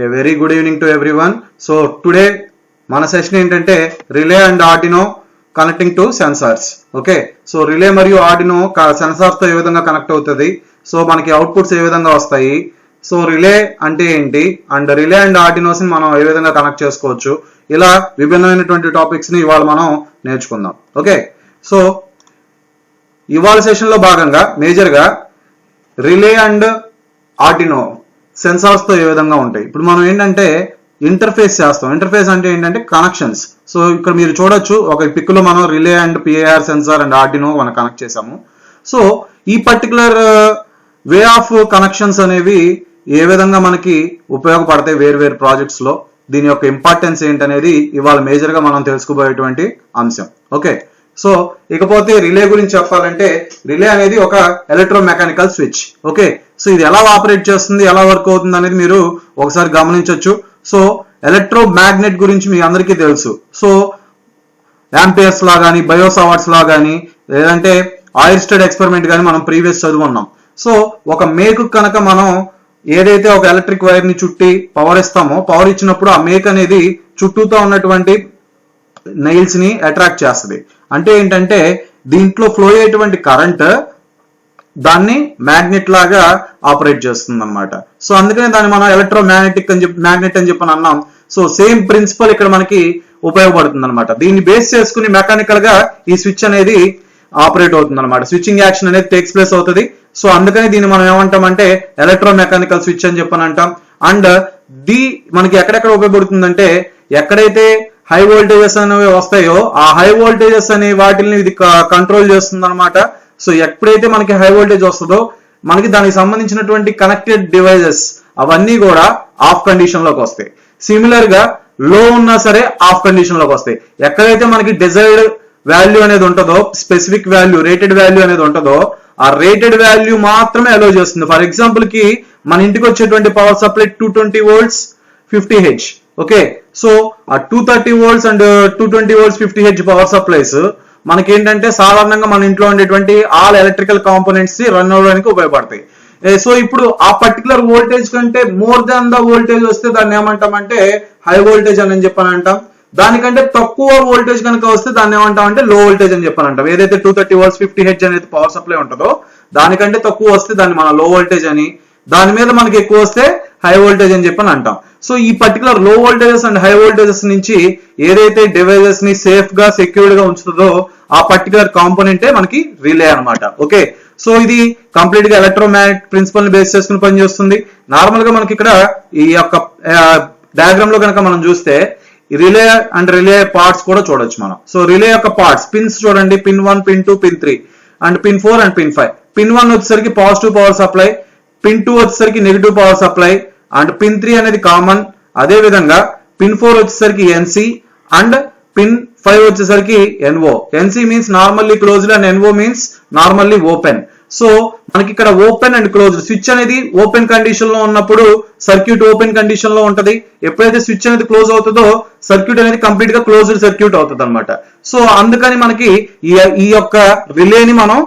A very good evening to everyone. So today మన session ఏంటంటే relay and Arduino connecting to sensors. Okay, so relay మరియు Arduino sensors తో ఏ విధంగా connect అవుతుంది, so మనకి outputs ఏ విధంగా వస్తాయి, సో రిలే అంటే ఏంటి అండ్ రిలే అండ్ ఆర్డినోస్ ని మనం ఏ విధంగా కనెక్ట్ చేసుకోవచ్చు, ఇలా విభిన్నమైనటువంటి టాపిక్స్ ని ఇవాళ మనం నేర్చుకుందాం. ఓకే, సో ఇవాళ సెషన్ లో భాగంగా మేజర్ గా రిలే అండ్ ఆర్డినో సెన్సార్స్ తో ఏ విధంగా ఉంటాయి. ఇప్పుడు మనం ఏంటంటే ఇంటర్ఫేస్ చేస్తాం. ఇంటర్ఫేస్ అంటే ఏంటంటే కనెక్షన్స్. సో ఇక్కడ మీరు చూడొచ్చు, ఒక పిక్ లో మనం relay and PIR sensor and Arduino మనం కనెక్ట్ చేసాము. సో ఈ పర్టికులర్ వే ఆఫ్ కనెక్షన్స్ అనేవి ఏ విధంగా మనకి ఉపయోగపడతాయి వేరు వేరు ప్రాజెక్ట్స్ లో, దీని యొక్క ఇంపార్టెన్స్ ఏంటనేది ఇవాళ మేజర్ గా మనం తెలుసుకోబోయేటువంటి అంశం. ఓకే, సో ఇకపోతే రిలే గురించి చెప్పాలంటే రిలే అనేది ఒక ఎలక్ట్రోమెకానికల్ స్విచ్. ఓకే, సో ఇది ఎలా ఆపరేట్ చేస్తుంది, ఎలా వర్క్ అవుతుంది అనేది మీరు ఒకసారి గమనించవచ్చు. సో ఎలక్ట్రో మ్యాగ్నెట్ గురించి మీ అందరికీ తెలుసు. సో యాంపియర్స్ లా కానీ, బయోసావాట్స్ లా కానీ, లేదంటే ఆయిర్స్టెడ్ ఎక్స్పెరిమెంట్ కానీ మనం ప్రీవియస్ చదువుకున్నాం. సో ఒక మేకు కనుక మనం ఏదైతే ఒక ఎలక్ట్రిక్ వైర్ ని చుట్టి పవర్ ఇస్తామో, పవర్ ఇచ్చినప్పుడు ఆ మేక్ అనేది చుట్టూతో ఉన్నటువంటి నైల్స్ ని అట్రాక్ట్ చేస్తుంది. అంటే ఏంటంటే దీంట్లో ఫ్లో అయ్యేటువంటి కరెంట్ దాన్ని మ్యాగ్నెట్ లాగా ఆపరేట్ చేస్తుంది అనమాట. సో అందుకనే దాన్ని మనం ఎలక్ట్రో మ్యాగ్నెట్ అని చెప్పని అన్నాం. సో సేమ్ ప్రిన్సిపల్ ఇక్కడ మనకి ఉపయోగపడుతుంది అనమాట. దీన్ని బేస్ చేసుకుని మెకానికల్ గా ఈ స్విచ్ అనేది ఆపరేట్ అవుతుంది అనమాట. స్విచ్చింగ్ యాక్షన్ అనేది టేక్స్ ప్లేస్ అవుతుంది. సో అందుకని దీన్ని మనం ఏమంటామంటే ఎలక్ట్రో మెకానికల్ స్విచ్ అని చెప్పని అంటాం. అండ్ మనకి ఎక్కడెక్కడ ఉపయోగపడుతుందంటే, ఎక్కడైతే హై వోల్టేజెస్ అనేవి వస్తాయో ఆ హై వోల్టేజెస్ అనే వాటిని ఇది కంట్రోల్ చేస్తుంది అనమాట. సో ఎప్పుడైతే మనకి హై వోల్టేజ్ వస్తుందో మనకి దానికి సంబంధించినటువంటి కనెక్టెడ్ డివైజెస్ అవన్నీ కూడా ఆఫ్ కండిషన్ లోకి వస్తాయి. సిమిలర్ గా లో ఉన్నా సరే ఆఫ్ కండిషన్ లోకి వస్తాయి. ఎక్కడైతే మనకి డిజైర్డ్ వాల్యూ అనేది ఉంటుందో, స్పెసిఫిక్ వాల్యూ, రేటెడ్ వాల్యూ అనేది ఉంటుందో ఆ రేటెడ్ వాల్యూ మాత్రమే అలో చేస్తుంది. ఫర్ ఎగ్జాంపుల్ కి మన ఇంటికి వచ్చేటువంటి power supply 220 volts 50 Hz. Okay, so ఆ 230 volts and 220 volts 50 Hz power supplies మనకి ఏంటంటే సాధారణంగా మన ఇంట్లో ఉండేటువంటి ఆల్ ఎలక్ట్రికల్ కాంపోనెంట్స్ రన్ అవ్వడానికి ఉపయోగపడతాయి. సో ఇప్పుడు ఆ పర్టికులర్ వోల్టేజ్ కంటే మోర్ దాన్ ద వోల్టేజ్ వస్తే దాన్ని ఏమంటామంటే హై వోల్టేజ్ అని చెప్పని అంటాం. దానికంటే తక్కువ వోల్టేజ్ కనుక వస్తే దాన్ని ఏమంటామంటే లో వోల్టేజ్ అని చెప్పని అంటాం. ఏదైతే 230 volts 50 Hz అనేది పవర్ సప్లై ఉంటుందో దానికంటే తక్కువ వస్తే దాన్ని మనం లో వోల్టేజ్ అని, దాని మీద మనకి ఎక్కువ వస్తే హై వోల్టేజ్ అని చెప్పని అంటాం. సో ఈ పర్టికులర్ లో వోల్టేజెస్ అండ్ హై వోల్టేజెస్ నుంచి ఏదైతే డివైజెస్ ని సేఫ్ గా సెక్యూర్డ్ గా ఉంచుతుందో ఆ పర్టికులర్ కాంపోనెంటే మనకి రిలే అనమాట. ఓకే, సో ఇది కంప్లీట్ గా ఎలక్ట్రోమాగ్నెట్ ప్రిన్సిపల్ ని బేస్ చేసుకుని పనిచేస్తుంది. నార్మల్ గా మనకి ఇక్కడ ఈ యొక్క డయాగ్రామ్ లో కనుక మనం చూస్తే రిలే అండ్ రిలే పార్ట్స్ కూడా చూడొచ్చు మనం. సో రిలే యొక్క పార్ట్స్ పిన్స్ చూడండి, pin 1, pin 2, pin 3 and pin 4 and pin 5. Pin 1 వచ్చేసరికి పాజిటివ్ పవర్ సప్లై, పిన్ 2 వచ్చేసరికి negative power supply and pin 3 అనేది కామన్. అదే విధంగా పిన్ 4 వచ్చేసరికి ఎన్సి అండ్ పిన్ 5 వచ్చేసరికి N O. N C means normally closed and N O means normally open. So మనకి ఇక్కడ open and close, switch అనేది ఓపెన్ కండిషన్ లో ఉన్నప్పుడు సర్క్యూట్ ఓపెన్ కండిషన్ లో ఉంటది. ఎప్పుడైతే స్విచ్ అనేది క్లోజ్ అవుతుందో సర్క్యూట్ అనేది కంప్లీట్ గా క్లోజ్డ్ సర్క్యూట్ అవుతుంది అనమాట. సో అందుకని మనకి ఈ యొక్క రిలేని మనం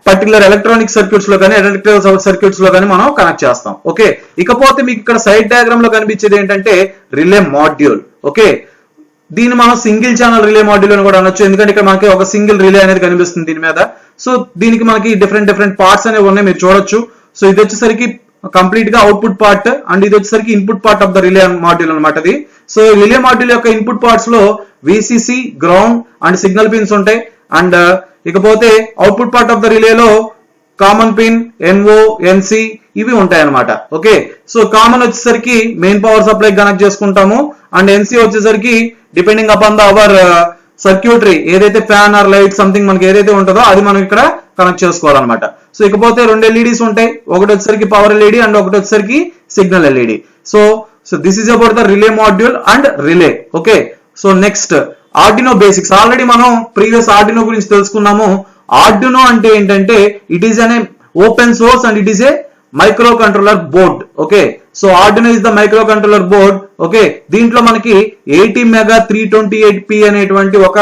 పర్టికులర్ ఎలక్ట్రానిక్ సర్క్యూట్స్ లో కానీ, ఎలక్ట్రికల్ సర్క్యూట్స్ లో కానీ మనం కనెక్ట్ చేస్తాం. ఓకే, ఇకపోతే మీకు ఇక్కడ సైడ్ డయాగ్రామ్ లో కనిపించేది ఏంటంటే రిలే మాడ్యూల్. ఓకే, దీన్ని మనం సింగిల్ ఛానల్ రిలే మాడ్యూల్ అని కూడా అనొచ్చు, ఎందుకంటే ఇక్కడ మనకి ఒక సింగిల్ రిలే అనేది కనిపిస్తుంది దీని మీద. సో దీనికి మనకి డిఫరెంట్ పార్ట్స్ అనేవి ఉన్నాయి, మీరు చూడొచ్చు. సో ఇది వచ్చేసరికి కంప్లీట్ గా అవుట్పుట్ పార్ట్ అండ్ ఇది వచ్చేసరికి input part of the relay module అనమాట ఇది. సో రిలే మాడ్యూల్ యొక్క ఇన్పుట్ పార్ట్స్ లో VCC, ground and signal pins ఉంటాయి. అండ్ ఇకపోతే అవుట్పుట్ పార్ట్ ఆఫ్ ద రిలేలో కామన్ పిన్, ఎన్ఓ, ఎన్సి ఇవి ఉంటాయి అనమాట. ఓకే, సో కామన్ వచ్చేసరికి మెయిన్ పవర్ సప్లై కనెక్ట్ చేసుకుంటాము అండ్ ఎన్సి వచ్చేసరికి depending upon the our circuitry, ఏదైతే ఫ్యాన్ ఆర్ లైట్ సంథింగ్ మనకి ఏదైతే ఉంటుందో అది మనం ఇక్కడ కనెక్ట్ చేసుకోవాలన్నమాట. సో ఇకపోతే 2 LEDs ఉంటాయి, ఒకటి వచ్చేసరికి పవర్ ఎల్ఈడి అండ్ ఒకటి వచ్చేసరికి signal LED. So this is about the relay module and relay. Okay, so next Arduino basics. Already మనం ప్రీవియస్ ఆర్డినో గురించి తెలుసుకున్నాము. ఆర్డినో అంటే ఏంటంటే it is an open source and it is a micro controller board. Okay, so Arduino is the micro controller board. Okay, దీంట్లో మనకి 80MEGA328P అనేటువంటి ఒక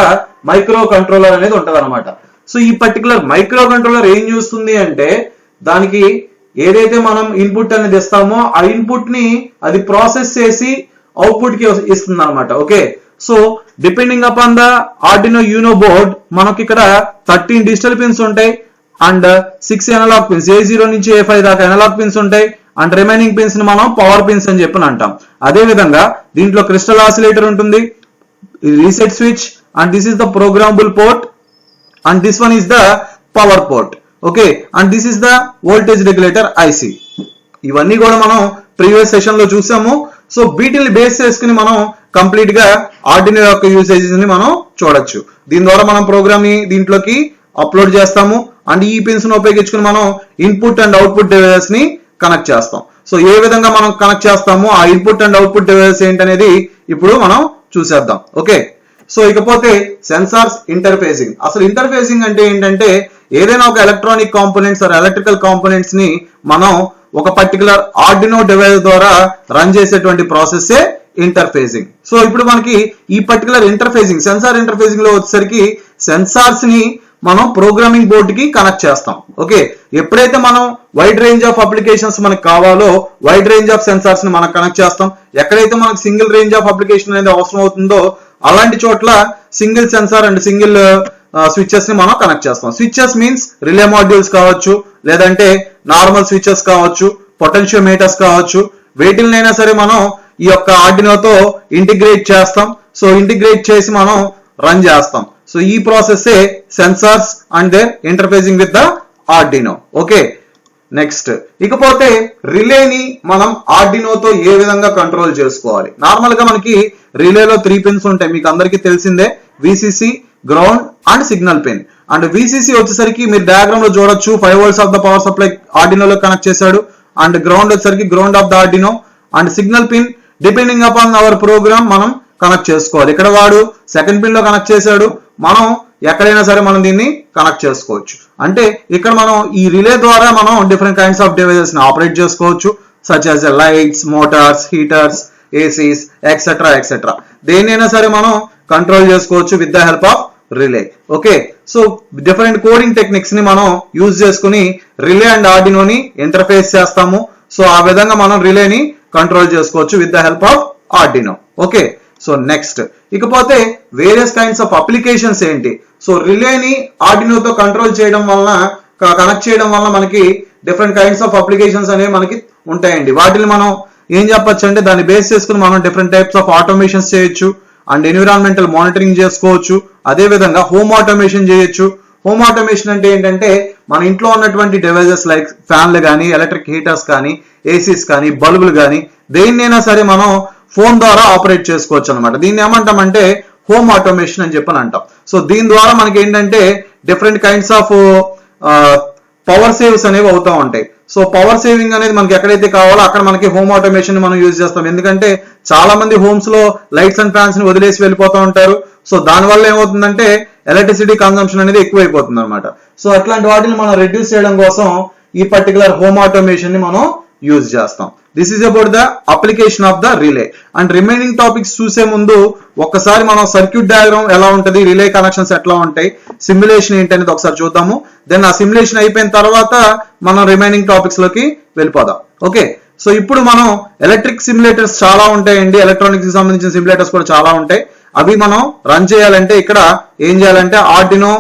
micro controller అనేది ఉంటది అనమాట. సో ఈ పర్టికులర్ మైక్రో కంట్రోలర్ ఏం చేస్తుంది అంటే దానికి ఏదైతే మనం ఇన్పుట్ అనేది ఇస్తామో ఆ ఇన్పుట్ ని అది ప్రాసెస్ చేసి అవుట్పుట్ కి ఇస్తుంది అనమాట. Okay, so depending upon the Arduino Uno board మనకి ఇక్కడ 13 డిజిటల్ పిన్స్ ఉంటాయి అండ్ 6 అనలాగ్ పిన్స్, A0 నుంచి A5 దాకా అనలాగ్ పిన్స్ ఉంటాయి అండ్ రిమైనింగ్ పిన్స్ ని మనం పవర్ పిన్స్ అని చెప్పి అంటాం. అదే విధంగా దీంట్లో క్రిస్టల్ ఆసిలేటర్ ఉంటుంది, reset switch and this is the programmable port and this one is the power port. Okay, and this is the voltage regulator IC. ఇవన్నీ కూడా మనం ప్రీవియస్ సెషన్ లో చూసాము. సో వీటిని బేస్ చేసుకుని మనం కంప్లీట్ గా ఆర్డినో యొక్క యూసేజెస్ ని మనం చూడొచ్చు. దీని ద్వారా మనం ప్రోగ్రామ్ ని దీంట్లోకి అప్లోడ్ చేస్తాము అండ్ ఈ పిన్స్ ను ఉపయోగించుకుని మనం ఇన్పుట్ అండ్ అవుట్పుట్ డివైసెస్ ని కనెక్ట్ చేస్తాం. సో ఏ విధంగా మనం కనెక్ట్ చేస్తామో ఆ ఇన్పుట్ అండ్ అవుట్పుట్ డివైసెస్ ఏంటనేది ఇప్పుడు మనం చూసేద్దాం. ఓకే, సో ఇకపోతే సెన్సార్స్ ఇంటర్ఫేసింగ్. అసలు ఇంటర్ఫేసింగ్ అంటే ఏంటంటే ఏదైనా ఒక electronic components are electrical components ని మనం ఒక పర్టికులర్ ఆర్డినో డివైస్ ద్వారా రన్ చేసేటువంటి ప్రాసెస్ ఇంటర్ఫేసింగ్. సో ఇప్పుడు మనకి ఈ పర్టికులర్ ఇంటర్ఫేసింగ్ సెన్సార్ ఇంటర్ఫేసింగ్ లో వచ్చేసరికి సెన్సార్స్ ని మనం ప్రోగ్రామింగ్ బోర్డ్ కి కనెక్ట్ చేస్తాం. ఓకే, ఎప్పుడైతే మనం వైడ్ రేంజ్ ఆఫ్ అప్లికేషన్స్ మనకు కావాలో వైడ్ రేంజ్ ఆఫ్ సెన్సార్స్ ని మనం కనెక్ట్ చేస్తాం. ఎక్కడైతే మనకు సింగిల్ రేంజ్ ఆఫ్ అప్లికేషన్ అనేది అవసరం అవుతుందో అలాంటి చోట్ల single censor and single switches ని మనం కనెక్ట్ చేస్తాం. స్విచెస్ మీన్స్ రిలే మాడ్యూల్స్ కావచ్చు, లేదంటే నార్మల్ స్విచెస్ కావచ్చు, పొటెన్షియోమీటర్స్ కావచ్చు, వేటినైనా సరే మనం ఈ యొక్క ఆర్డినోతో ఇంటిగ్రేట్ చేస్తాం. సో ఇంటిగ్రేట్ చేసి మనం రన్ చేస్తాం. సో ఈ process sensors and their interfacing with the Arduino. Okay, next ఇకపోతే రిలేని మనం ఆర్డినోతో ఏ విధంగా కంట్రోల్ చేసుకోవాలి. నార్మల్ గా మనకి రిలేలో 3 పిన్స్ ఉంటాయి, మీకు అందరికీ తెలిసిందే, VCC, ground and signal pin. And VCC వచ్చేసరికి మీరు డయాగ్రామ్ లో చూడొచ్చు 5 volts of the power supply ఆర్డినోలో కనెక్ట్ చేశాడు అండ్ గ్రౌండ్ వచ్చేసరికి ground of the Arduino and signal pin depending upon our program మనం కనెక్ట్ చేసుకోవాలి. ఇక్కడ వాడు సెకండ్ పిన్ లో కనెక్ట్ చేశాడు, మనం ఎక్కడైనా సరే మనం దీన్ని కనెక్ట్ చేసుకోవచ్చు. అంటే ఇక్కడ మనం ఈ రిలే ద్వారా మనం డిఫరెంట్ కైండ్స్ ఆఫ్ డివైసెస్ ని ఆపరేట్ చేసుకోవచ్చు, such as lights, Motors, heaters, ACs etcetera etcetera. దేన్నైనా సరే మనం కంట్రోల్ చేసుకోవచ్చు with the help of relay. Okay, so different coding techniques ని మనం యూజ్ చేసుకుని రిలే అండ్ ఆర్డినోని ఇంటర్ఫేస్ చేస్తాము. సో ఆ విధంగా మనం రిలేని కంట్రోల్ చేసుకోవచ్చు with the help of Arduino. Okay, so next ఇకపోతే వేరియస్ కైండ్స్ ఆఫ్ అప్లికేషన్స్ ఏంటి. సో రిలేని ఆర్డినోతో కంట్రోల్ చేయడం వలన కనెక్ట్ చేయడం వల్ల మనకి డిఫరెంట్ కైండ్స్ ఆఫ్ అప్లికేషన్స్ అనేవి మనకి ఉంటాయండి. వాటిని మనం ఏం చెప్పొచ్చు అంటే దాన్ని బేస్ చేసుకుని మనం డిఫరెంట్ టైప్స్ ఆఫ్ ఆటోమేషన్స్ చేయొచ్చు అండ్ ఎన్విరాన్మెంటల్ మానిటరింగ్ చేసుకోవచ్చు. అదే విధంగా హోమ్ ఆటోమేషన్ చేయొచ్చు. హోమ్ ఆటోమేషన్ అంటే ఏంటంటే మన ఇంట్లో ఉన్నటువంటి డివైజెస్ లైక్ ఫ్యాన్లు కానీ, ఎలక్ట్రిక్ హీటర్స్ కానీ, ఏసీస్ కానీ, బల్బులు కానీ దేన్నైనా సరే మనం ఫోన్ ద్వారా ఆపరేట్ చేసుకోవచ్చు అనమాట. దీన్ని ఏమంటామంటే హోమ్ ఆటోమేషన్ అని చెప్పని అంటాం. సో దీని ద్వారా మనకి ఏంటంటే different kinds of power saves అనేవి అవుతూ ఉంటాయి. సో పవర్ సేవింగ్ అనేది మనకి ఎక్కడైతే కావాలో అక్కడ మనకి హోమ్ ఆటోమేషన్ మనం యూజ్ చేస్తాం. ఎందుకంటే చాలా మంది హోమ్స్ లో లైట్స్ అండ్ ఫ్యాన్స్ ని వదిలేసి వెళ్ళిపోతూ ఉంటారు. సో దానివల్ల ఏమవుతుందంటే ఎలక్ట్రిసిటీ కన్సంప్షన్ అనేది ఎక్కువైపోతుంది అనమాట. సో అట్లాంటి వాటిని మనం రెడ్యూస్ చేయడం కోసం ఈ పర్టికులర్ హోమ్ ఆటోమేషన్ ని మనం యూజ్ చేస్తాం. This is about the application of the relay. And remaining topics చూసే ముందు ఒక్కసారి మనం సర్క్యూట్ డయాగ్రామ్ ఎలా ఉంటుంది, రిలే కనెక్షన్స్ ఎట్లా ఉంటాయి, సిమ్యులేషన్ ఏంటి అనేది ఒకసారి చూద్దాము. దెన్ ఆ సిమ్యులేషన్ అయిపోయిన తర్వాత మనం రిమైనింగ్ టాపిక్స్ లోకి వెళ్ళిపోదాం. ఓకే, సో ఇప్పుడు మనం ఎలక్ట్రిక్ సిమ్యులేటర్స్ చాలా ఉంటాయండి, ఎలక్ట్రానిక్స్ కి సంబంధించిన సిమ్యులేటర్స్ కూడా చాలా ఉంటాయి. అవి మనం రన్ చేయాలంటే ఇక్కడ ఏం చేయాలంటే ఆర్డినో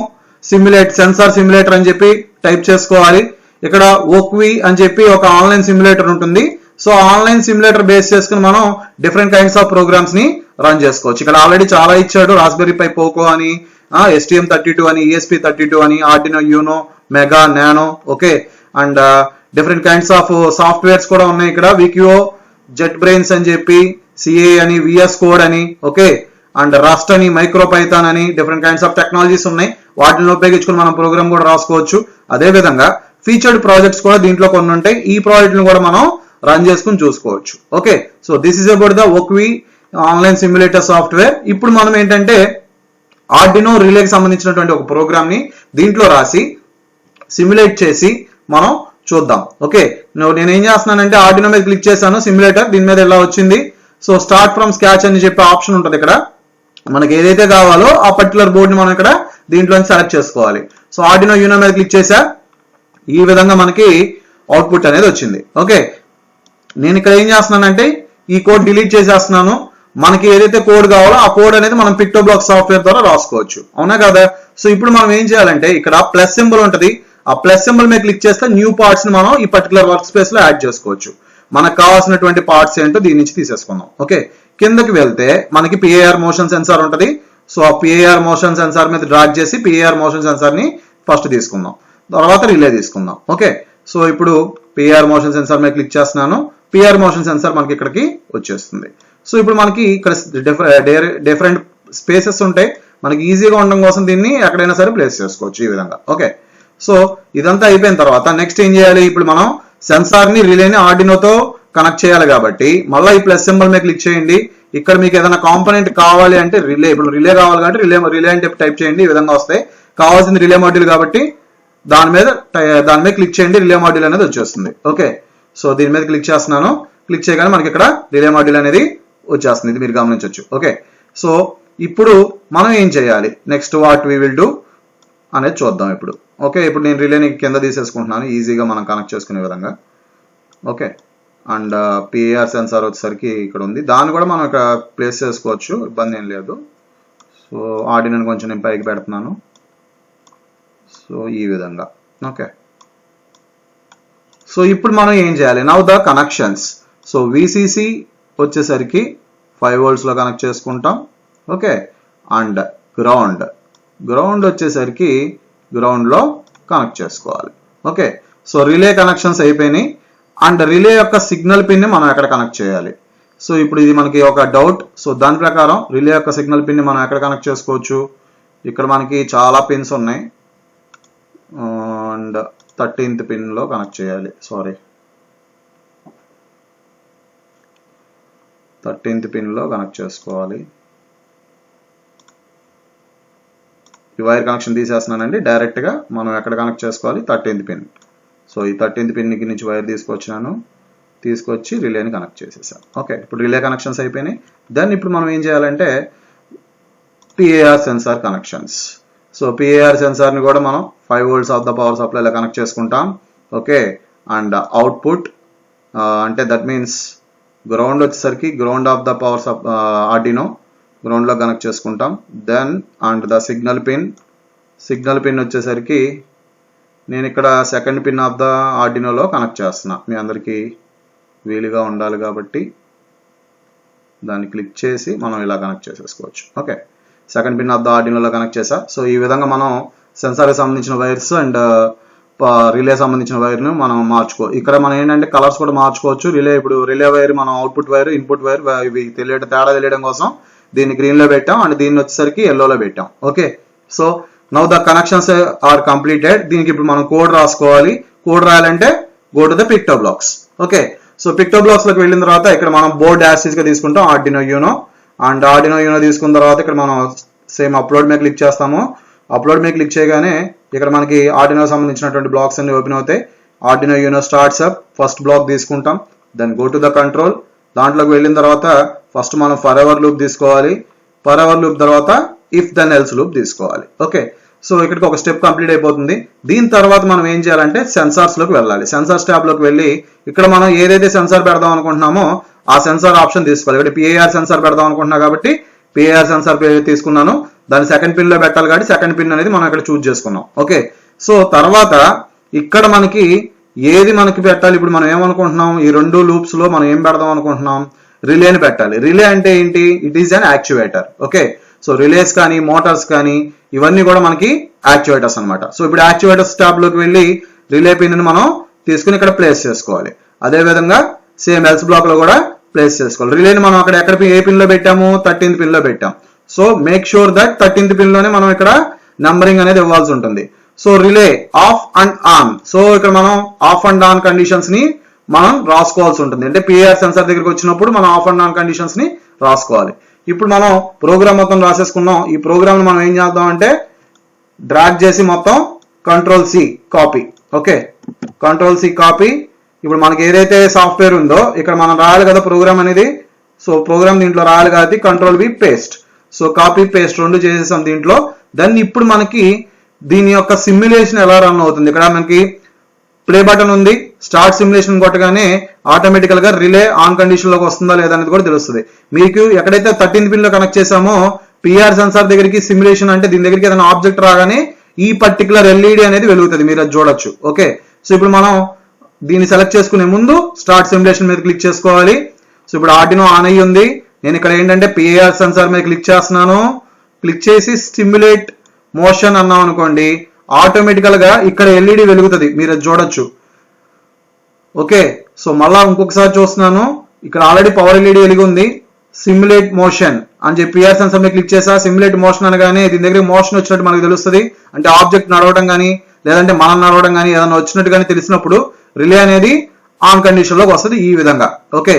సిమ్యులేట్ సెన్సార్ సిమ్యులేటర్ అని చెప్పి టైప్ చేసుకోవాలి. ఇక్కడ ఓక్వి అని చెప్పి ఒక ఆన్లైన్ సిమ్యులేటర్ ఉంటుంది. సో ఆన్లైన్ సిమ్యులేటర్ బేస్ చేసుకుని మనం డిఫరెంట్ కైండ్స్ ఆఫ్ ప్రోగ్రామ్స్ ని రన్ చేసుకోవచ్చు. ఇక్కడ ఆల్రెడీ చాలా ఇచ్చాడు, రాస్బెర్రీ పై పోకో అని, STM32 అని, ESP32 అని, Arduino Uno, mega, nano. Okay, and different kinds of softwares కూడా ఉన్నాయి ఇక్కడ, విక్యో, జెట్ బ్రెయిన్స్ అని చెప్పి, CA అని, VS కోడ్ అని, ఓకే, అండ్ రస్ట్ అని, మైక్రో పైథాన్ అని, డిఫరెంట్ కైండ్స్ ఆఫ్ టెక్నాలజీస్ ఉన్నాయి. వాటిని ఉపయోగించుకుని మనం ప్రోగ్రామ్ కూడా రాసుకోవచ్చు. అదే విధంగా ఫీచర్డ్ ప్రాజెక్ట్స్ కూడా దీంట్లో కొన్ని ఉంటాయి. ఈ ప్రాజెక్ట్ని కూడా మనం రన్ చేసుకుని చూసుకోవచ్చు. Okay, so this is about the Wokwi online simulator software. ఇప్పుడు మనం ఏంటంటే ఆర్డినో రిలేకి సంబంధించినటువంటి ఒక ప్రోగ్రామ్ ని దీంట్లో రాసి సిమ్యులేట్ చేసి మనం చూద్దాం. ఓకే, నేను ఏం చేస్తున్నానంటే ఆర్డినో మీద క్లిక్ చేశాను, సిమ్యులేటర్ దీని మీద ఎలా వచ్చింది. సో స్టార్ట్ ఫ్రమ్ స్క్రాచ్ అని చెప్పే ఆప్షన్ ఉంటుంది. ఇక్కడ మనకి ఏదైతే కావాలో ఆ పర్టికులర్ బోర్డ్ ని మనం ఇక్కడ దీంట్లో సెలెక్ట్ చేసుకోవాలి. సో ఆర్డినో యూనో మీద క్లిక్ చేసా, ఈ విధంగా మనకి అవుట్పుట్ అనేది వచ్చింది. ఓకే, నేను ఇక్కడ ఏం చేస్తున్నానంటే ఈ కోడ్ డిలీట్ చేసేస్తున్నాను. మనకి ఏదైతే కోడ్ కావాలో ఆ కోడ్ అనేది మనం పిక్టోబ్లాక్ సాఫ్ట్వేర్ ద్వారా రాసుకోవచ్చు, అవునా కదా? సో ఇప్పుడు మనం ఏం చేయాలంటే ఇక్కడ ప్లస్ సింబల్ ఉంటుంది, ఆ ప్లస్ సింబల్ మీద క్లిక్ చేస్తే న్యూ పార్ట్స్ ని మనం ఈ పర్టికులర్ వర్క్ స్పేస్ లో యాడ్ చేసుకోవచ్చు. మనకు కావాల్సినటువంటి పార్ట్స్ ఏంటో దీని నుంచి తీసేసుకుందాం. ఓకే, కిందకి వెళ్తే మనకి పిఏఆర్ మోషన్ సెన్సార్ ఉంటుంది. సో ఆ పిఏఆర్ మోషన్ సెన్సార్ మీద డ్రాగ్ చేసి పిఏఆర్ మోషన్ సెన్సార్ ని ఫస్ట్ తీసుకుందాం, తర్వాత రిలే తీసుకుందాం. ఓకే, సో ఇప్పుడు పిఆర్ మోషన్ సెన్సార్ మీద క్లిక్ చేస్తున్నాను. పిఆర్ మోషన్ సెన్సార్ మనకి ఇక్కడికి వచ్చేస్తుంది. సో ఇప్పుడు మనకి ఇక్కడ డిఫరెంట్ స్పేసెస్ ఉంటాయి, మనకి ఈజీగా ఉండడం కోసం దీన్ని ఎక్కడైనా సరే ప్లేస్ చేసుకోవచ్చు ఈ విధంగా. ఓకే, సో ఇదంతా అయిపోయిన తర్వాత నెక్స్ట్ ఏం చేయాలి, ఇప్పుడు మనం సెన్సార్ ని రిలేని ఆర్డినోతో కనెక్ట్ చేయాలి కాబట్టి మళ్ళీ ఈ ప్లస్ సింబల్ మీద క్లిక్ చేయండి. ఇక్కడ మీకు ఏదైనా కాంపోనెంట్ కావాలి అంటే రిలే, ఇప్పుడు రిలే కావాలి కాబట్టి రిలే అంటే టైప్ చేయండి, ఈ విధంగా వస్తాయి. కావాల్సింది రిలే మాడ్యూల్ కాబట్టి దాని మీద క్లిక్ చేయండి, రిలే మాడ్యూల్ అనేది వచ్చేస్తుంది. ఓకే, సో దీని మీద క్లిక్ చేస్తున్నాను. క్లిక్ చేయగానే మనకి ఇక్కడ రిలే మాడ్యూల్ అనేది వచ్చేస్తుంది, ఇది మీరు గమనించవచ్చు. ఓకే, సో ఇప్పుడు మనం ఏం చేయాలి, next what we will do అనేది చూద్దాం ఇప్పుడు. ఓకే, ఇప్పుడు నేను రిలేని కింద తీసేసుకుంటున్నాను ఈజీగా మనం కనెక్ట్ చేసుకునే విధంగా. ఓకే, అండ్ పిఏఆర్ సెన్సార్ వచ్చేసరికి ఇక్కడ ఉంది, దాన్ని కూడా మనం ఇక్కడ ప్లేస్ చేసుకోవచ్చు, ఇబ్బంది ఏం లేదు. సో ఆర్డినోని కొంచెం నేను పైకి పెడుతున్నాను, సో ఈ విధంగా. ఓకే, సో ఇప్పుడు మనం ఏం చేయాలి, now the connections. So VCC వచ్చేసరికి 5 volts లో కనెక్ట్ చేసుకుంటాం. ఓకే, అండ్ గ్రౌండ్ వచ్చేసరికి గ్రౌండ్ లో కనెక్ట్ చేసుకోవాలి. ఓకే, సో రిలే కనెక్షన్స్ అయిపోయినాయి. అండ్ రిలే యొక్క సిగ్నల్ పిన్ ని మనం ఎక్కడ కనెక్ట్ చేయాలి. సో ఇప్పుడు ఇది మనకి ఒక డౌట్. సో దాని ప్రకారం రిలే యొక్క సిగ్నల్ పిన్ ని మనం ఎక్కడ కనెక్ట్ చేసుకోవచ్చు, ఇక్కడ మనకి చాలా పిన్స్ ఉన్నాయి. అండ్ 13th పిన్ లో కనెక్ట్ చేయాలి, 13th పిన్ లో కనెక్ట్ చేసుకోవాలి. ఈ వైర్ కనెక్షన్ తీసేస్తున్నానండి, డైరెక్ట్ గా మనం ఎక్కడ కనెక్ట్ చేసుకోవాలి, 13th పిన్. సో ఈ 13th పిన్ నుంచి వైర్ తీసుకొచ్చి రిలేని కనెక్ట్ చేసేసాను. ఓకే, ఇప్పుడు రిలే కనెక్షన్స్ అయిపోయినాయి. దెన్ ఇప్పుడు మనం ఏం చేయాలంటే PIR sensor connections. So PIR sensor ని కూడా మనం 5 volts of the power supply లో కనెక్ట్ చేసుకుంటాం. ఓకే, అండ్ అవుట్పుట్ అంటే దట్ మీన్స్ గ్రౌండ్ వచ్చేసరికి ground of the power Arduino ground లో కనెక్ట్ చేసుకుంటాం. Then and the signal pin వచ్చేసరికి నేను ఇక్కడ 2nd పిన్ ఆఫ్ ద ఆర్డినోలో కనెక్ట్ చేస్తున్నా, మీ అందరికీ వీలుగా ఉండాలి కాబట్టి దాన్ని క్లిక్ చేసి మనం ఇలా కనెక్ట్ చేసేసుకోవచ్చు. Okay, 2nd pin of the ఆర్డినోలో కనెక్ట్ చేసా. సో ఈ విధంగా మనం సెన్సార్కి సంబంధించిన వైర్స్ అండ్ రిలే సంబంధించిన వైర్ను మనం ఇక్కడ మనం ఏంటంటే కలర్స్ కూడా మార్చుకోవచ్చు. ఇప్పుడు రిలే వైర్ మనం అవుట్పుట్ వైర్, ఇన్పుట్ వైర్, ఇవి తేడా తెలియడం కోసం దీన్ని గ్రీన్ లో పెట్టాం అండ్ దీన్ని వచ్చేసరికి ఎల్లోలో పెట్టాం. Okay, so now the connections are completed. దీనికి ఇప్పుడు మనం కోడ్ రాసుకోవాలి. కోడ్ రాయాలంటే go to the PictoBlox. Okay, so PictoBlox లోకి వెళ్ళిన తర్వాత ఇక్కడ మనం బోర్డ్ యాక్సిస్ గా తీసుకుంటాం Arduino Uno. And Arduino Uno తీసుకున్న తర్వాత ఇక్కడ మనం సేమ్ అప్లోడ్ మీద క్లిక్ చేస్తాము. అప్లోడ్ మీద క్లిక్ చేయగానే ఇక్కడ మనకి ఆర్డినో సంబంధించినటువంటి బ్లాక్స్ అన్ని ఓపెన్ అవుతాయి. Arduino Uno starts up, first block తీసుకుంటాం. Then go to the control. దాంట్లోకి వెళ్ళిన తర్వాత ఫస్ట్ మనం ఫర్ ఎవర్ లూప్ తీసుకోవాలి. ఫర్ ఎవర్ లూప్ తర్వాత ఇఫ్ దెన్ ఎల్స్ లూప్ తీసుకోవాలి. ఓకే, సో ఇక్కడికి ఒక స్టెప్ కంప్లీట్ అయిపోతుంది. దీని తర్వాత మనం ఏం చేయాలంటే సెన్సార్స్ లోకి వెళ్ళాలి. సెన్సార్స్ ట్యాబ్ లోకి వెళ్ళి ఇక్కడ మనం ఏదైతే సెన్సార్ పెడదాం అనుకుంటున్నామో ఆ సెన్సార్ ఆప్షన్ తీసుకోవాలి. ఇక్కడ పిఏఆర్ సెన్సార్ పెడదాం అనుకుంటున్నా కాబట్టి పిఏఆర్ సెన్సార్ తీసుకున్నాను. దాన్ని 2nd పిన్ లో పెట్టాలి కాబట్టి 2nd పిన్ అనేది మనం ఇక్కడ చూజ్ చేసుకున్నాం. ఓకే, సో తర్వాత ఇక్కడ మనకి ఏది మనకి పెట్టాలి, ఇప్పుడు మనం ఏమనుకుంటున్నాం, ఈ 2 లూప్స్ లో మనం ఏం పెడదాం అనుకుంటున్నాం, రిలేని పెట్టాలి. రిలే అంటే ఏంటి, it is an actuator. Okay, so relays కానీ మోటార్స్ కానీ ఇవన్నీ కూడా మనకి యాక్చువేటర్స్ అనమాట. సో ఇప్పుడు యాక్చువేటర్స్ ట్యాబ్ లోకి వెళ్ళి రిలే పిన్ ని మనం తీసుకుని ఇక్కడ ప్లేస్ చేసుకోవాలి. అదే విధంగా సేమ్ ఎల్స్ బ్లాక్ లో కూడా ప్లేస్ చేసుకోవాలి. రిలేని మనం అక్కడ ఏ పిన్ లో పెట్టాము, 13th పిన్ లో పెట్టాం. So make sure that 13th pin లోనే మనం ఇక్కడ నంబరింగ్ అనేది ఇవ్వాల్సి ఉంటుంది. So relay of and on. So ఇక్కడ మనం ఆఫ్ అండ్ ఆన్ కండిషన్స్ ని మనం రాసుకోవాల్సి ఉంటుంది. అంటే పిఆర్ సెన్సార్ దగ్గరికి వచ్చినప్పుడు మనం ఆఫ్ అండ్ ఆన్ కండిషన్స్ ని రాసుకోవాలి. ఇప్పుడు మనం ప్రోగ్రామ్ మొత్తం రాసేసుకున్నాం. ఈ ప్రోగ్రామ్ మనం ఏం చేద్దాం అంటే డ్రాగ్ చేసి మొత్తం control C copy. Okay, control C copy. ఇప్పుడు మనకి ఏదైతే సాఫ్ట్వేర్ ఉందో ఇక్కడ మనం రాయాలి కదా ప్రోగ్రామ్ అనేది. సో ప్రోగ్రామ్ దీంట్లో రాయాలి కాబట్టి control V paste. So copy paste 2 చేసేసాం దీంట్లో. దెన్ ఇప్పుడు మనకి దీని యొక్క సిమ్యులేషన్ ఎలా రన్ అవుతుంది, ఇక్కడ మనకి ప్లే బటన్ ఉంది, స్టార్ట్ సిమ్యులేషన్ కొట్టగానే ఆటోమేటికల్ గా రిలే ఆన్ కండిషన్ లోకి వస్తుందా లేదా అనేది కూడా తెలుస్తుంది. మీకు ఎక్కడైతే 13th పిన్ లో కనెక్ట్ చేసామో పిఆర్ సెన్సార్ దగ్గరికి సిమ్యులేషన్ అంటే దీని దగ్గరికి ఏదైనా ఆబ్జెక్ట్ రాగానే ఈ పర్టికులర్ ఎల్ఈడి అనేది వెలుగుతుంది, మీరు అది చూడొచ్చు. ఓకే, సో ఇప్పుడు మనం దీన్ని సెలెక్ట్ చేసుకునే ముందు స్టార్ట్ సిమ్యులేషన్ మీద క్లిక్ చేసుకోవాలి. సో ఇప్పుడు ఆర్డినో ఆన్ అయ్యి ఉంది. నేను ఇక్కడ ఏంటంటే పిఆర్ సెన్సార్ మీద క్లిక్ చేస్తున్నాను. క్లిక్ చేసి స్టిమ్యులేట్ మోషన్ అన్నాం అనుకోండి, ఆటోమేటికల్ గా ఇక్కడ ఎల్ఈడి వెలుగుతుంది, మీరు అది చూడొచ్చు. ఓకే, సో మళ్ళా ఇంకొకసారి చూస్తున్నాను, ఇక్కడ ఆల్రెడీ పవర్ ఎల్ఈడి వెలిగి ఉంది. సిమ్యులేట్ మోషన్ అని చెప్పి పిఆర్ సెన్సార్ మీద క్లిక్ చేసా. సిమ్యులేట్ మోషన్ అనగానే దీని దగ్గర మోషన్ వచ్చినట్టు మనకు తెలుస్తుంది, అంటే ఆబ్జెక్ట్ నడవడం కానీ లేదంటే మనం నడవడం కానీ ఏదైనా వచ్చినట్టు కానీ తెలిసినప్పుడు రిలే అనేది ఆన్ కండిషన్ లోకి వస్తుంది ఈ విధంగా. ఓకే,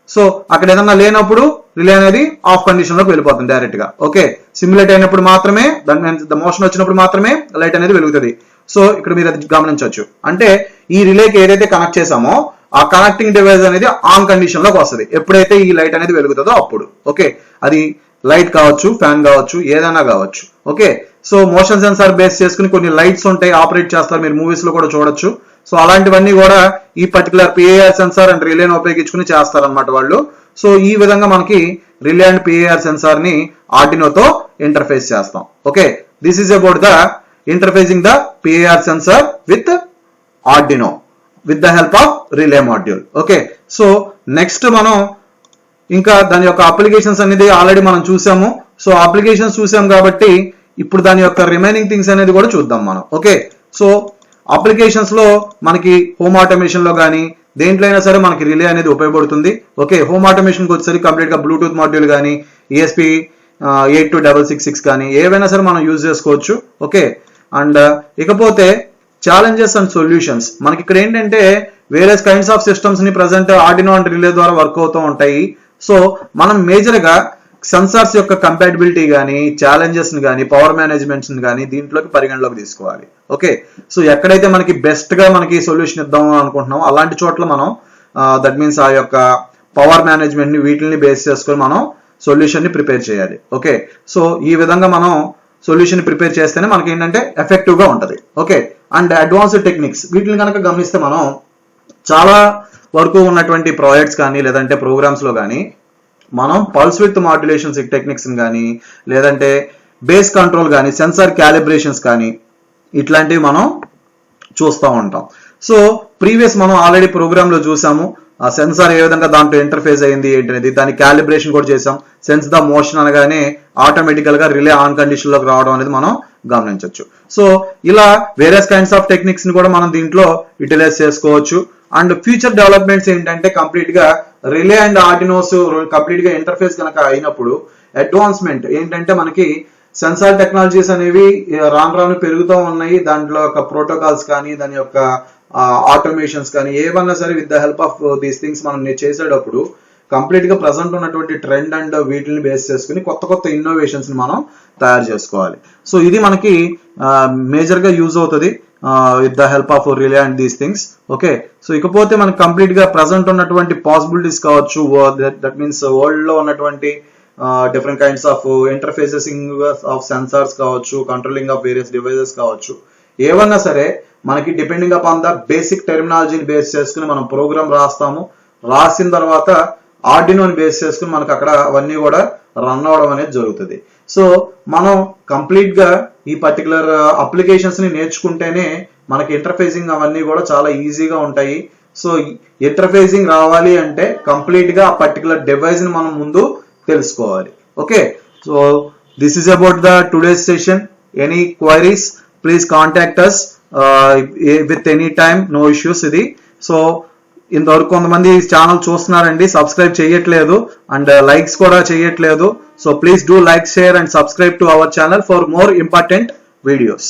సో అక్కడ ఏదన్నా లేనప్పుడు రిలే అనేది ఆఫ్ కండిషన్ లోకి వెళ్ళిపోతుంది డైరెక్ట్ గా. ఓకే, సిమ్యులేట్ అయినప్పుడు మాత్రమే దాని మోషన్ వచ్చినప్పుడు మాత్రమే లైట్ అనేది వెలుగుతుంది. సో ఇక్కడ మీరు అది గమనించవచ్చు, అంటే ఈ రిలేకి ఏదైతే కనెక్ట్ చేసామో ఆ కనెక్టింగ్ డివైస్ అనేది ఆన్ కండిషన్ లోకి వస్తుంది ఎప్పుడైతే ఈ లైట్ అనేది వెలుగుతుందో అప్పుడు. ఓకే, అది లైట్ కావచ్చు, ఫ్యాన్ కావచ్చు, ఏదైనా కావచ్చు. Okay, so motion sensor base చేసుకుని కొన్ని లైట్స్ ఉంటాయి, ఆపరేట్ చేస్తారు, మీరు మూవీస్ లో కూడా చూడొచ్చు. సో అలాంటివన్నీ కూడా ఈ పర్టికులర్ పిఐఆర్ సెన్సార్ అండ్ రిలేని ఉపయోగించుకుని చేస్తారనమాట వాళ్ళు. సో ఈ విధంగా మనకి రిలే అండ్ పిఐఆర్ సెన్సార్ ని ఆర్డినోతో ఇంటర్ఫేస్ చేస్తాం. Okay, this is about the interfacing the PIR sensor with Arduino with the help of relay module. Okay, so next మనం ఇంకా దాని యొక్క అప్లికేషన్స్ అనేది ఆల్రెడీ మనం చూసాము. సో అప్లికేషన్స్ చూసాం కాబట్టి ఇప్పుడు దాని యొక్క రిమైనింగ్ థింగ్స్ అనేది కూడా చూద్దాం మనం. ఓకే, సో అప్లికేషన్స్ లో మనకి హోమ్ ఆటోమేషన్ లో కానీ దేంట్లో అయినా సరే మనకి రిలే అనేది ఉపయోగపడుతుంది. ఓకే, హోమ్ ఆటోమేషన్ కి వచ్చేసరికి కంప్లీట్ గా బ్లూటూత్ మాడ్యూల్ కానీ ESP 82666 కానీ ఏవైనా సరే మనం యూజ్ చేసుకోవచ్చు. ఓకే, అండ్ ఇకపోతే ఛాలెంజెస్ అండ్ సొల్యూషన్స్, మనకి ఇక్కడ ఏంటంటే వేరియస్ కైండ్స్ ఆఫ్ సిస్టమ్స్ ని ప్రజెంట్ ఆర్డినో అండ్ రిలే ద్వారా వర్క్ అవుతూ ఉంటాయి. సో మనం మేజర్ గా సెన్సార్స్ యొక్క కంపాటిబిలిటీ కానీ ఛాలెంజెస్ ని కానీ పవర్ మేనేజ్మెంట్స్ ని కానీ దీంట్లోకి పరిగణలోకి తీసుకోవాలి. ఓకే, సో ఎక్కడైతే మనకి బెస్ట్ గా మనకి సొల్యూషన్ ఇద్దాం అనుకుంటున్నాం అలాంటి చోట్ల మనం దట్ మీన్స్ ఆ యొక్క పవర్ మేనేజ్మెంట్ ని వీటిని బేస్ చేసుకొని మనం సొల్యూషన్ ని ప్రిపేర్ చేయాలి. ఓకే, సో ఈ విధంగా మనం సొల్యూషన్ ప్రిపేర్ చేస్తేనే మనకి ఏంటంటే ఎఫెక్టివ్ గా ఉంటది. ఓకే, అండ్ అడ్వాన్స్డ్ టెక్నిక్స్ వీటిని కనుక గమనిస్తే మనం చాలా వరకు ఉన్నటువంటి ప్రాజెక్ట్స్ కానీ లేదంటే ప్రోగ్రామ్స్ లో కానీ మనం పల్స్ విత్ మాడ్యులేషన్స్ టెక్నిక్స్ కానీ లేదంటే బేస్ కంట్రోల్ కానీ సెన్సార్ క్యాలిబ్రేషన్స్ కానీ ఇట్లాంటివి మనం చూస్తూ ఉంటాం. సో ప్రీవియస్ మనం ఆల్రెడీ ప్రోగ్రామ్ లో చూసాము ఆ సెన్సార్ ఏ విధంగా దాంట్లో ఇంటర్ఫేస్ అయింది ఏంటనేది, దాని క్యాలిబ్రేషన్ కూడా చేసాం. సెన్స్ ద మోషన్ అనగానే ఆటోమేటికల్ గా రిలే ఆన్ కండిషన్ లోకి రావడం అనేది మనం గమనించవచ్చు. సో ఇలా వేరియస్ కైండ్స్ ఆఫ్ టెక్నిక్స్ ని కూడా మనం దీంట్లో యూటిలైజ్ చేసుకోవచ్చు. అండ్ ఫ్యూచర్ డెవలప్మెంట్స్ ఏంటంటే కంప్లీట్ గా రిలే అండ్ ఆర్డినోస్ కంప్లీట్ గా ఇంటర్ఫేస్ కనుక అయినప్పుడు అడ్వాన్స్మెంట్ ఏంటంటే మనకి సెన్సార్ టెక్నాలజీస్ అనేవి రాను రాను పెరుగుతూ ఉన్నాయి. దాంట్లో యొక్క ప్రోటోకాల్స్ కానీ దాని యొక్క ఆటోమేషన్స్ కానీ ఏవన్నా సరే with the help of these things మనం చేసేటప్పుడు కంప్లీట్ గా ప్రజెంట్ ఉన్నటువంటి ట్రెండ్ అండ్ వీటిని బేస్ చేసుకుని కొత్త కొత్త ఇన్నోవేషన్స్ ని మనం తయారు చేసుకోవాలి. సో ఇది మనకి మేజర్ గా యూజ్ అవుతుంది with the help of relay and these things. Okay, so ఇకపోతే మనకి కంప్లీట్ గా ప్రజెంట్ ఉన్నటువంటి పాసిబిలిటీస్ కావచ్చు, దట్ మీన్స్ వరల్డ్ లో ఉన్నటువంటి different kinds of interfacing of sensors కావచ్చు, కంట్రోలింగ్ ఆఫ్ వేరియస్ డివైజెస్ కావచ్చు, ఏవన్నా సరే మనకి డిపెండింగ్ అపాన్ ద బేసిక్ టెర్మినాలజీని బేస్ చేసుకుని మనం ప్రోగ్రామ్ రాస్తాము. రాసిన తర్వాత ఆర్డినోని బేస్ చేసుకుని మనకు అక్కడ అవన్నీ కూడా రన్ అవడం అనేది జరుగుతుంది. సో మనం కంప్లీట్ గా ఈ పర్టికులర్ అప్లికేషన్స్ ని నేర్చుకుంటేనే మనకి ఇంటర్ఫేసింగ్ అవన్నీ కూడా చాలా ఈజీగా ఉంటాయి. సో ఇంటర్ఫేసింగ్ రావాలి అంటే కంప్లీట్ గా ఆ పర్టికులర్ డివైస్ ని మనం ముందు తెలుసుకోవాలి. Okay, so this is about the today's session. Any queries please contact us with any time, no issues. ఇది సో ఇంతవరకు కొంతమంది ఛానల్ చూస్తున్నారండి, సబ్స్క్రైబ్ చేయట్లేదు అండ్ లైక్స్ కూడా చేయట్లేదు. So please do like, share and subscribe to our channel for more important videos.